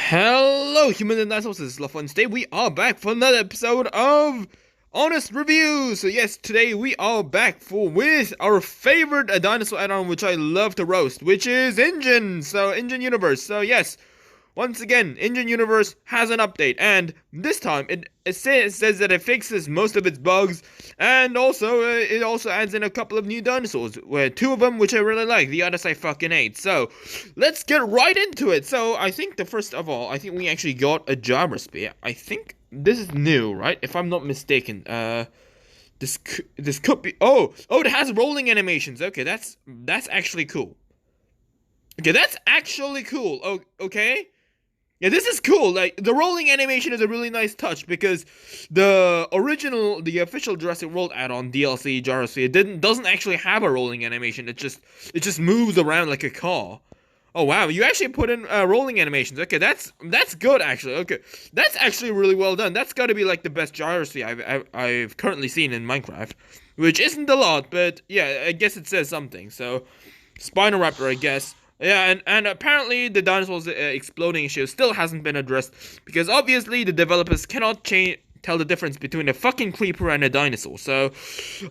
Hello, human and dinosaurs. This is Lopho, and today we are back for another episode of Honest Reviews. So yes, today we are back with our favorite dinosaur add-on, which I love to roast, which is Ingen. So Ingen Universe. So yes, once again, Ingen Universe has an update, and this time it says that it fixes most of its bugs, and also it also adds in a couple of new dinosaurs, where two of them which I really like, the others I fucking hate. So let's get right into it. So I think first of all, I think we actually got a Jabra spear. I think this is new, right? If I'm not mistaken. This could be. Oh, it has rolling animations. Okay, that's actually cool. Okay, that's actually cool. Oh, okay. Yeah, this is cool. Like, the rolling animation is a really nice touch, because the official Jurassic World add-on DLC Gyrosphere doesn't actually have a rolling animation. It just moves around like a car. Oh wow, you actually put in rolling animations. Okay, that's good actually. Okay, that's actually really well done. That's got to be like the best Gyrosphere I've currently seen in Minecraft, which isn't a lot, but yeah, I guess it says something. So, Spinoraptor, I guess. Yeah, and apparently the dinosaurs exploding issue still hasn't been addressed, because obviously the developers cannot tell the difference between a fucking creeper and a dinosaur. So,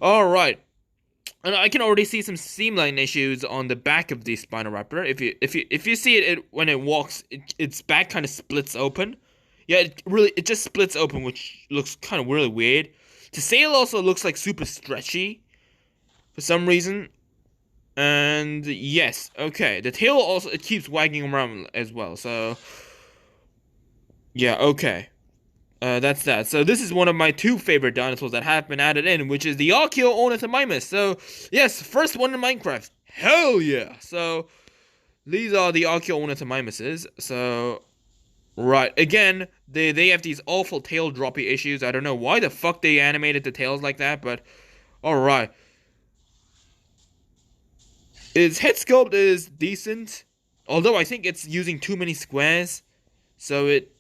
alright. And I can already see some seamline issues on the back of the Spinoraptor. If you see it when it walks, its back kind of splits open. Yeah, it just splits open, which looks kind of really weird. The sail also looks like super stretchy for some reason. And yes, okay. The tail also, it keeps wagging around as well. So yeah, okay. That's that. So this is one of my two favorite dinosaurs that have been added in, which is the Archaeornithomimus. So yes, first one in Minecraft. Hell yeah. So these are the Archaeornithomimuses. So right, again, they have these awful tail droppy issues. I don't know why the fuck they animated the tails like that, but alright. Its head sculpt is decent, although I think it's using too many squares, so it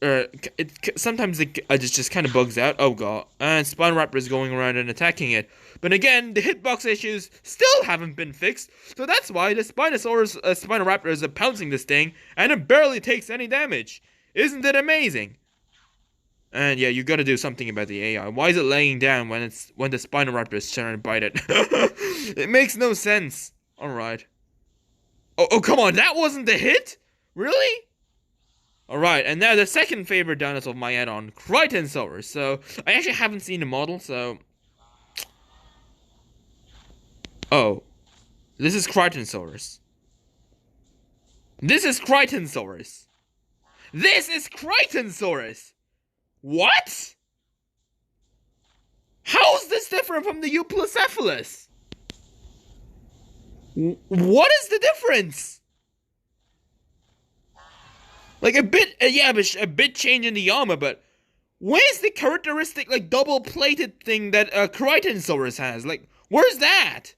sometimes it just kind of bugs out. Oh god, and Spinoraptor is going around and attacking it. But again, the hitbox issues still haven't been fixed, so that's why the Spinoraptor is pouncing this thing, and it barely takes any damage. Isn't it amazing? And yeah, you got to do something about the AI. Why is it laying down when the Spinoraptor is trying to bite it? It makes no sense. Alright. Oh, come on, that wasn't the hit? Really? Alright, and now the second favorite dinosaur of my add-on, Crichtonsaurus. So, I actually haven't seen the model, so... Oh. This is Crichtonsaurus. This is Crichtonsaurus. This is Crichtonsaurus! What? How is this different from the Euplocephalus? What is the difference? Like a bit change in the armor, but where's the characteristic like double-plated thing that Crichtonsaurus has? Like, where's that?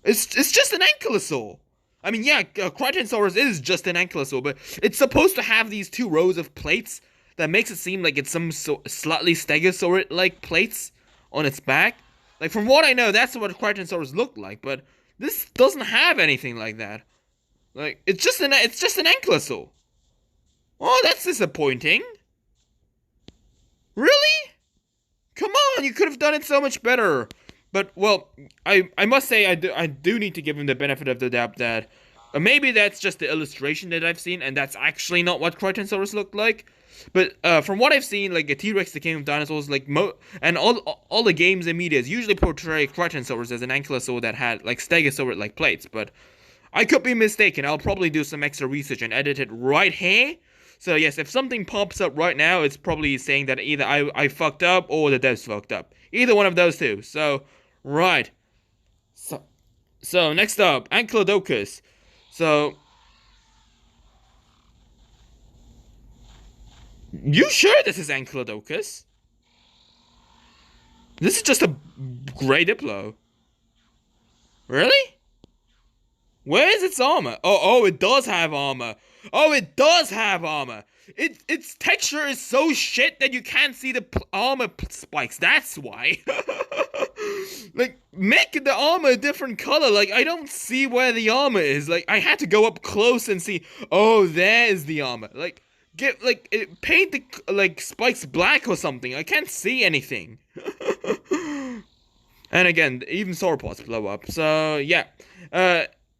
It's just an ankylosaur. I mean, yeah, Crichtonsaurus is just an ankylosaur, but it's supposed to have these two rows of plates that makes it seem like it's some slightly stegosaur-like plates on its back. Like, from what I know, that's what Crichtonsaurus looked like, but this doesn't have anything like that. Like, it's just an ankylosaur. Oh, that's disappointing. Really? Come on, you could have done it so much better. But, well, I must say, I do need to give him the benefit of the doubt that maybe that's just the illustration that I've seen, and that's actually not what Crichtonsaurus looked like. But from what I've seen, like a T-Rex, the King of Dinosaurs, like and all the games and medias usually portray Crichtonsaurus as an ankylosaur that had like stegosaur-like plates. But I could be mistaken. I'll probably do some extra research and edit it right here. So yes, if something pops up right now, it's probably saying that either I fucked up or the devs fucked up. Either one of those two. So right. So next up, Ankylodocus. So. You sure this is Ankylodocus? This is just a grey Diplo. Really? Where is its armor? Oh, it does have armor. Oh, it does have armor. Its texture is so shit that you can't see the armor spikes. That's why. Like, make the armor a different color. Like, I don't see where the armor is. Like, I had to go up close and see. Oh, there's the armor. Like, paint the like spikes black or something. I can't see anything. And again, even sauropods blow up. So yeah,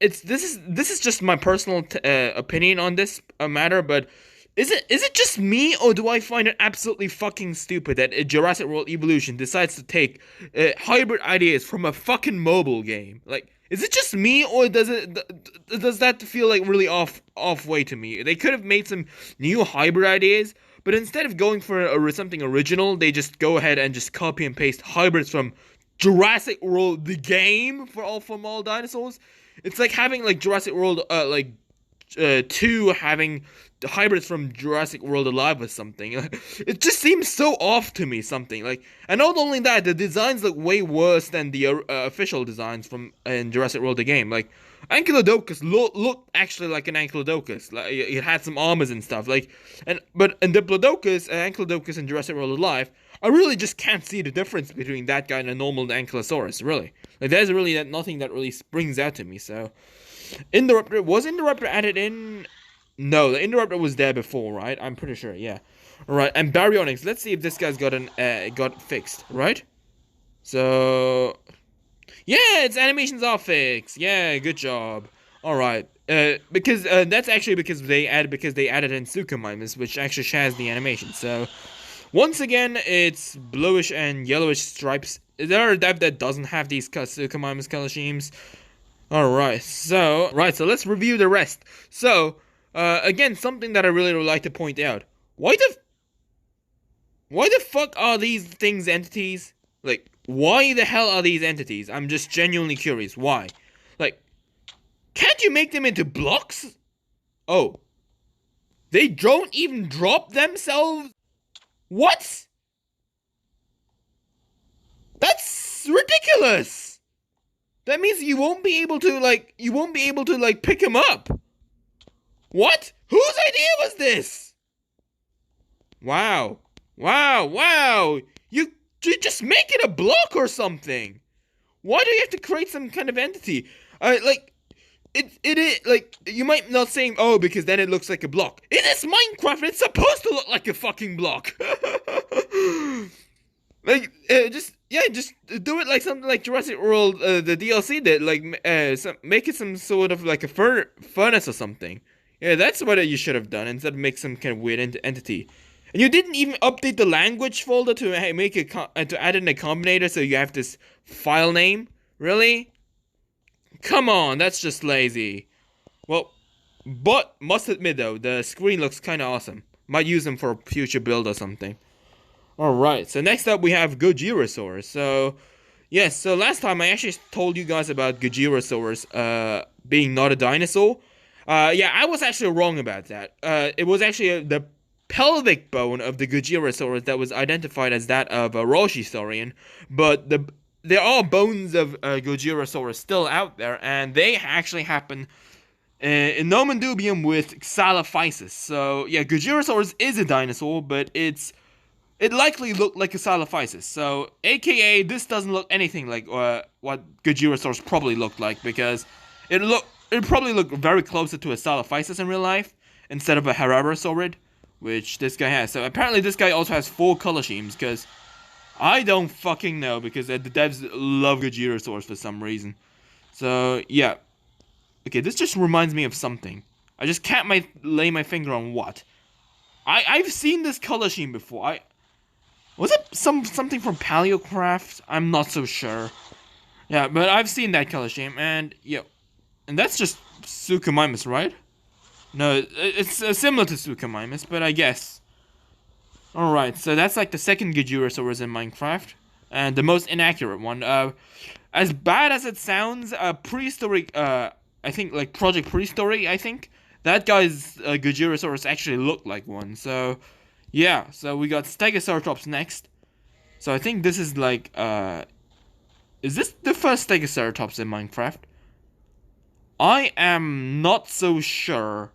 this is just my personal opinion on this matter. But is it just me, or do I find it absolutely fucking stupid that Jurassic World Evolution decides to take hybrid ideas from a fucking mobile game? Like, is it just me, or does that feel like really off way to me? They could have made some new hybrid ideas, but instead of going for something original, they just go ahead and just copy and paste hybrids from Jurassic World the game from all dinosaurs. It's like having like Jurassic World 2 having the hybrids from Jurassic World Alive or something. It just seems so off to me, something like. And not only that, the designs look way worse than the official designs from in Jurassic World the game. Like, Ankylodocus looked actually like an Ankylodocus. Like, it had some armors and stuff. Like, but in Diplodocus, Ankylodocus in Jurassic World Alive, I really just can't see the difference between that guy and a normal Ankylosaurus. Really, like, there's really nothing that really springs out to me. So, was Indoraptor added in? No, the Indoraptor was there before, right? I'm pretty sure, yeah. Alright, and Baryonyx. Let's see if this guy's got fixed, right? So, yeah, its animations are fixed. Yeah, good job. Alright, because that's actually because they added in Suchomimus, which actually has the animation. So, once again, it's bluish and yellowish stripes. Is there a type that doesn't have these Suchomimus color schemes? Alright, so let's review the rest. So, again, something that I really would like to point out. Why the fuck are these things entities? Like, why the hell are these entities? I'm just genuinely curious. Why? Like, can't you make them into blocks? Oh. They don't even drop themselves? What? That's ridiculous! That means you won't be able to pick him up. What? Whose idea was this? Wow. You just make it a block or something. Why do you have to create some kind of entity? You might not say, oh, because then it looks like a block. It is Minecraft. It's supposed to look like a fucking block. Just do it like something like Jurassic World, the DLC did. Like, make it some sort of like a furnace or something. Yeah, that's what you should have done instead of make some kind of weird entity. And you didn't even update the language folder to make it to add in a combinator so you have this file name. Really? Come on, that's just lazy. Well, but must admit though, the screen looks kind of awesome. Might use them for a future build or something. Alright, so next up we have Gojirasaurus. So, yes, so last time I actually told you guys about Gojirasaurus being not a dinosaur. Yeah, I was actually wrong about that. It was actually the pelvic bone of the Gojirasaurus that was identified as that of a Roshisaurian, but there are bones of Gojirasaurus still out there, and they actually happen in nomen dubium with Xalophysis. So, yeah, Gojirasaurus is a dinosaur, but it likely looked like a Xalophysis. So, aka, this doesn't look anything like what Gojirasaurus probably looked like, because it probably looked very closer to a Xalophysis in real life, instead of a Herabasaurid, which this guy has. So apparently this guy also has 4 color schemes, because I don't fucking know, because the devs love Gojirasaurus for some reason. So, yeah. Okay, this just reminds me of something. I just can't lay my finger on what. I've seen this color scheme before. Was it something from Paleocraft? I'm not so sure. Yeah, but I've seen that color scheme, and yeah. And that's just Suchomimus, right? No, it's similar to Suchomimus, but I guess. Alright, so that's like the second Gojirasaurus in Minecraft. And the most inaccurate one. As bad as it sounds, Prehistoric, I think, like Project Prehistory, I think. That guy's Gojirasaurus actually looked like one. So, yeah. So we got Stegoceratops next. So I think this is like, is this the first Stegoceratops in Minecraft? I am not so sure.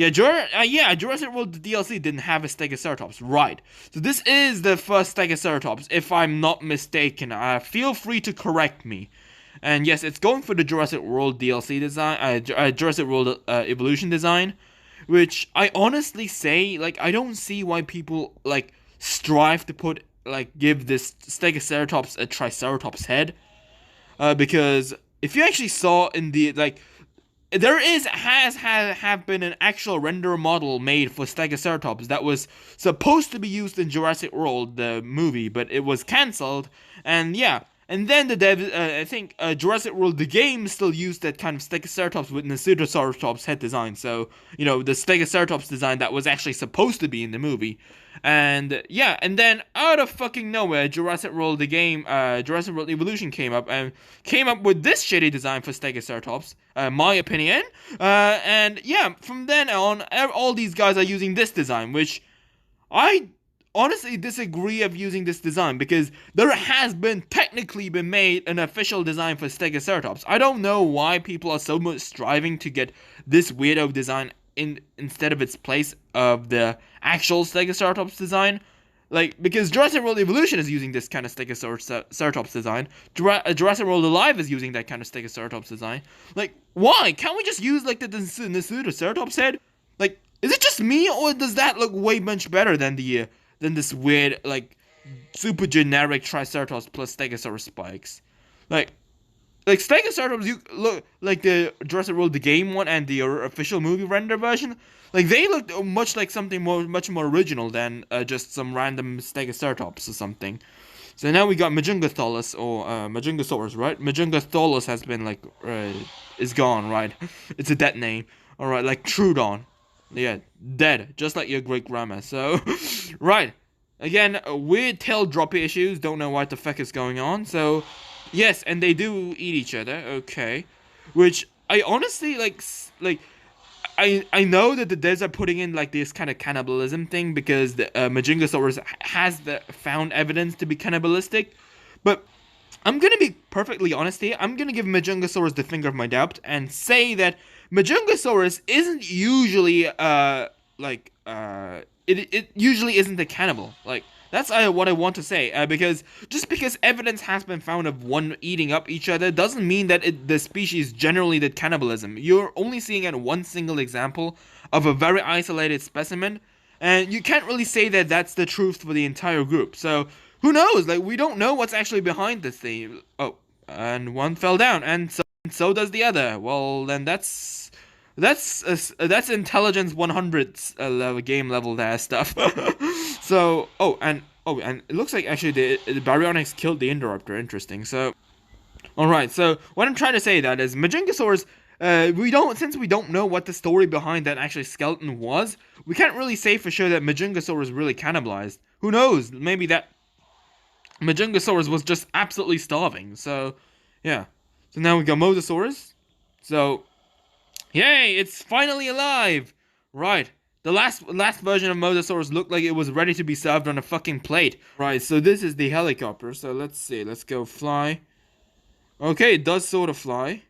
Yeah, Jurassic World DLC didn't have a Stegoceratops, right? So this is the first Stegoceratops, if I'm not mistaken. Feel free to correct me. And yes, it's going for the Jurassic World DLC design, Jurassic World Evolution design, which I honestly say, like, I don't see why people like strive to give this Stegoceratops a Triceratops head, because if you actually saw in the there have been an actual render model made for Stegoceratops that was supposed to be used in Jurassic World, the movie, but it was cancelled. And yeah, and then the dev, I think Jurassic World, the game, still used that kind of Stegoceratops with Pseudoceratops head design. So, you know, the Stegoceratops design that was actually supposed to be in the movie. And yeah, and then out of fucking nowhere, Jurassic World, the game, Jurassic World Evolution came up with this shitty design for Stegoceratops, my opinion. And yeah, from then on, all these guys are using this design, which I honestly disagree of using this design, because there has been technically been made an official design for Stegoceratops. I don't know why people are so much striving to get this weirdo design instead of its place of the actual Stegoceratops design. Like, because Jurassic World Evolution is using this kind of Stegoceratops design. Jurassic World Alive is using that kind of Stegoceratops design. Like, why? Can't we just use, like, the Pseudoceratops head? Like, is it just me, or does that look way much better than this weird, like, super generic Triceratops plus Stegosaurus spikes? Like Stegoceratops, you look like the Jurassic World the game one and the official movie render version. Like, they look much like something much more original than just some random Stegoceratops or something. So now we got Majungatholus, or Majungasaurus, right? Majungatholus has been is gone, right? It's a dead name. All right, like Trudon. Yeah, dead, just like your great grandma. So, right. Again, weird tail droppy issues. Don't know what the fuck is going on. So, yes, and they do eat each other. Okay, which I honestly like. I know that the devs are putting in like this kind of cannibalism thing because the Majungasaurus has the found evidence to be cannibalistic, but I'm gonna be perfectly honest here. I'm gonna give Majungasaurus the finger of my doubt and say that Majungasaurus isn't usually it usually isn't a cannibal. Like, that's what I want to say, because just because evidence has been found of one eating up each other doesn't mean that the species generally did cannibalism. You're only seeing one single example of a very isolated specimen, and you can't really say that that's the truth for the entire group. So, who knows? Like, we don't know what's actually behind this thing. Oh, and one fell down, and so does the other. Well, then that's intelligence 100 game level there stuff. So, and it looks like actually the Baryonyx killed the Indoraptor. Interesting. So, alright, so what I'm trying to say that is Majungasaurus, since we don't know what the story behind that actually skeleton was, we can't really say for sure that Majungasaurus really cannibalized. Who knows? Maybe that Majungasaurus was just absolutely starving. So, yeah. So now we got Mosasaurus. So, yay, it's finally alive! Right. The last version of Mosasaurus looked like it was ready to be served on a fucking plate. Right, so this is the helicopter. So let's see. Let's go fly. Okay, it does sort of fly.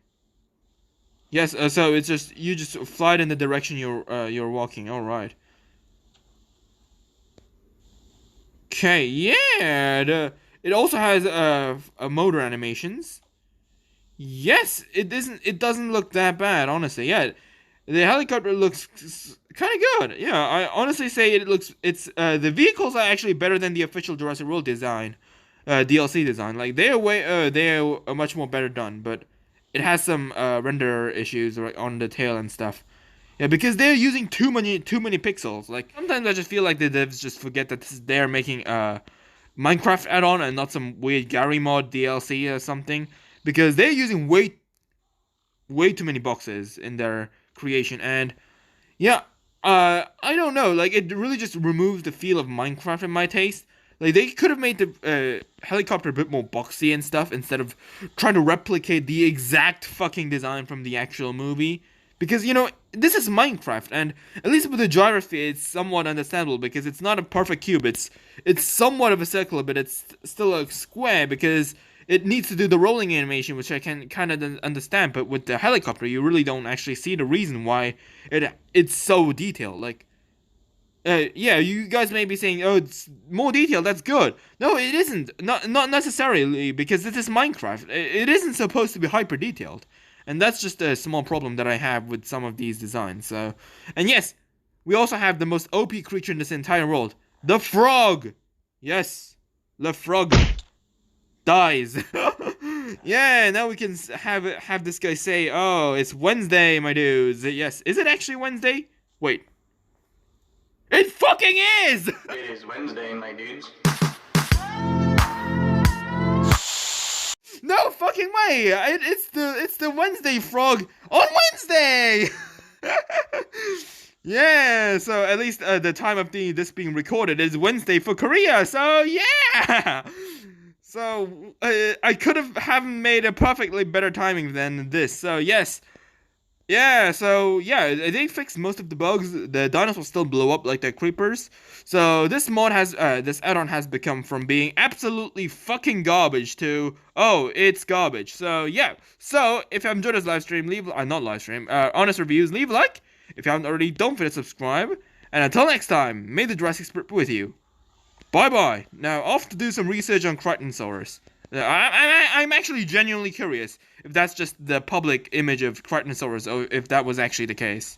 Yes, so it's just, you just fly in the direction you're walking. Alright. Okay, yeah. It also has a motor animations. Yes, it doesn't look that bad, honestly. Yeah. The helicopter looks kind of good. Yeah, I honestly say the vehicles are actually better than the official Jurassic World design, DLC design. Like, they're much more better done, but it has some render issues on the tail and stuff. Yeah, because they're using too many pixels. Like, sometimes I just feel like the devs just forget that they're making a Minecraft add-on and not some weird Gary mod DLC or something, because they're using way too many boxes in their creation. And yeah, I don't know, like, it really just removes the feel of Minecraft in my taste. Like, they could have made the helicopter a bit more boxy and stuff instead of trying to replicate the exact fucking design from the actual movie. Because, you know, this is Minecraft, and at least with the gyrosphere, it's somewhat understandable because it's not a perfect cube. It's somewhat of a circle, but it's still a square because it needs to do the rolling animation, which I can kind of understand, but with the helicopter, you really don't actually see the reason why it's so detailed. Like, yeah, you guys may be saying, oh, it's more detailed, that's good. No, it isn't. Not necessarily, because this is Minecraft. It isn't supposed to be hyper detailed. And that's just a small problem that I have with some of these designs. So, and yes, we also have the most OP creature in this entire world. The frog! Yes, the frog dies. Yeah, now we can have this guy say, oh, it's Wednesday, my dudes. Yes, is it actually Wednesday? Wait. It fucking is! It is Wednesday, my dudes. No fucking way! It's the Wednesday frog on Wednesday! Yeah, so at least the time of this being recorded is Wednesday for Korea, so yeah! So, I haven't made a perfectly better timing than this, so yes. Yeah, so yeah, they fixed most of the bugs. The dinosaurs still blow up like the creepers. So this add-on has become from being absolutely fucking garbage to, oh, it's garbage. So yeah, so if you enjoyed this live stream, honest reviews, leave a like. If you haven't already, don't forget to subscribe. And until next time, may the Jurassic Spirit be with you. Bye-bye. Now, off to do some research on Crichtonsaurus. I'm actually genuinely curious if that's just the public image of Crichtonsaurus or if that was actually the case.